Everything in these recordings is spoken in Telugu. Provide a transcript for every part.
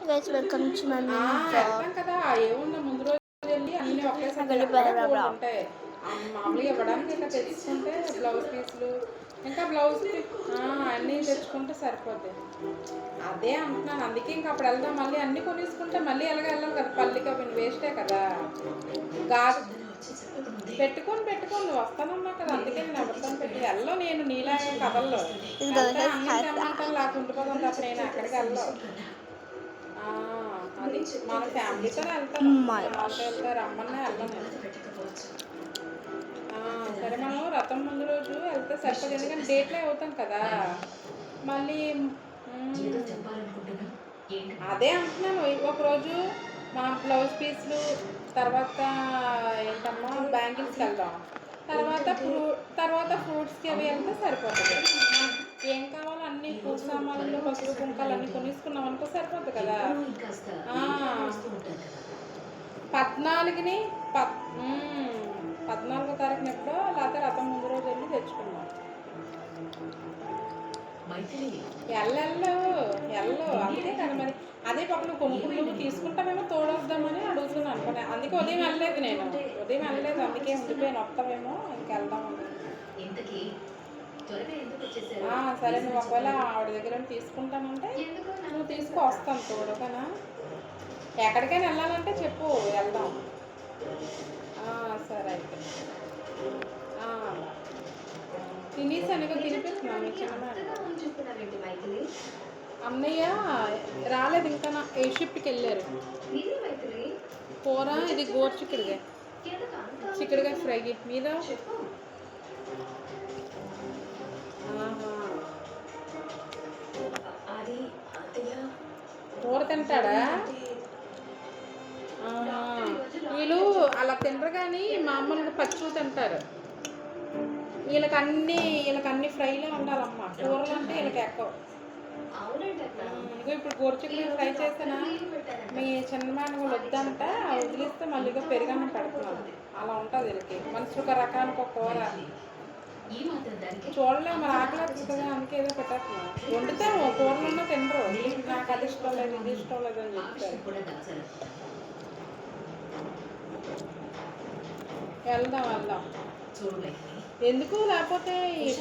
Guys welcome to my mini వెళ్తాం కదా. ఏముందా ముందు రోజు వెళ్ళి అన్నీ ఒకేసారి ఉంటాయి. మామూలుగా ఇవ్వడానికి ఇంకా తెచ్చుకుంటే బ్లౌజ్ పీసులు ఇంకా బ్లౌజ్ అన్నీ తెచ్చుకుంటే సరిపోతాయి. అదే అంటున్నాను. అందుకే ఇంక అప్పుడు వెళ్దాం. మళ్ళీ అన్నీ కొనేసుకుంటే మళ్ళీ ఎలాగ వెళ్ళాలి కదా. పల్లికి అవి వేస్టే కదా. పెట్టుకోండి నువ్వు వస్తానన్నా కదా. అందుకే నేను ఎవరితో పెట్టి వెళ్ళను. నేను నీలాగే కథల్లో అన్ని తెమ్మంటాను లేక ఉండిపోతాను తప్ప నేను ఎక్కడికి వెళ్ళను. అది మన ఫ్యామిలీతో వెళ్తాను. వాళ్ళతో వెళ్తే రమ్మన్నా వెళ్ళను. సరే మనం రథం ముందు రోజు వెళ్తే సరిపోదు. ఎందుకంటే డేట్లో అవుతాం కదా. మళ్ళీ అదే అంటున్నాను. ఒకరోజు మా బ్లౌజ్ పీస్లు తర్వాత ఏంటమ్మా బ్యాంగిల్స్కి వెళ్దాం. తర్వాత ఫ్రూట్స్కి అవి వెళ్తే సరిపోతుంది. ఏం కావాలో అన్ని ఫ్రూట్ సామాన్లు పసుపు కుంకాలు అన్నీ కొనేసుకున్నాం అనుకో సరిపోతుంది కదా. 14ని 14వ తారీఖున ఎప్పుడో లేకపోతే రథం ముందు రోజు వెళ్ళి తెచ్చుకున్నాం. ఎల్లు అంతే కదా మరి. అదే పక్కన కొనుక్కులు తీసుకుంటామేమో తోడొద్దామని అడుగుతున్నాను అనుకున్నా. అందుకే ఉదయం వెళ్ళలేదు. నేను ఉదయం వెళ్ళలేదు. అందుకే ఉండిపోయాను. వస్తామేమో ఇంకెళ్దామని. సరే నువ్వు ఒకవేళ ఆవిడ దగ్గర తీసుకుంటానంటే నువ్వు తీసుకు వస్తాను తోడుకనా. ఎక్కడికైనా వెళ్ళాలంటే చెప్పు వెళ్దాం. సరే అయితే తినేసాను. ఇక తినిపిస్తున్నాను చిన్న అన్నయ్య రాలేదు ఇంకా. ఏ షిఫ్ట్కి వెళ్ళారు. కూర ఇది గోరు చిక్కుడుగా ఫ్రై మీద కూర తింటాడా. వీళ్ళు అలా తినరు కానీ మామూలుగా పచ్చి తింటారు. వీళ్ళకి అన్ని ఫ్రైలే ఉండాలమ్మా. కూరలు అంటే వీళ్ళకి ఎక్కువ. ఇప్పుడు గోరుచిక్కుడు ఫ్రై చేసినా మీ చిన్నమాని వాళ్ళు వద్దంట వదిలిస్తే మళ్ళీ పెరుగన్నం పెడుతున్నాను. అలా ఉంటుంది వీళ్ళకి. మనిషి ఒక రకానికి ఒక కూర చూడలే మరి ఆకలేదు కదా. అందుకే ఏదో పెట్టేస్తున్నాను. వండుతాను కూరలున్నా తినరు. నాకు అది ఇష్టం లేదు ఇది ఇష్టం లేదు అని చెప్తారు. వెళ్దాం ఎందుకు లేకపోతే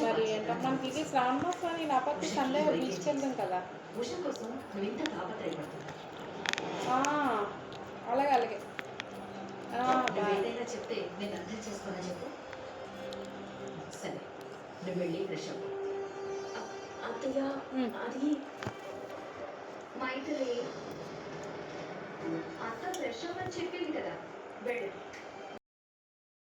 మరి మనకి ఇది శ్రావణ మాసం అని లేకపోతే సండే బీచ్కి వెళ్దాం కదా. అలాగే చెప్తే నేను అర్థం చేసుకున్నా చెప్పు. సరే నువ్వు వెళ్ళి ఫ్రెష్ అవ్వు. అత్తయ్య అది మైథిలి అత్త ఫ్రెష్ అవ్వని చెప్పింది కదా.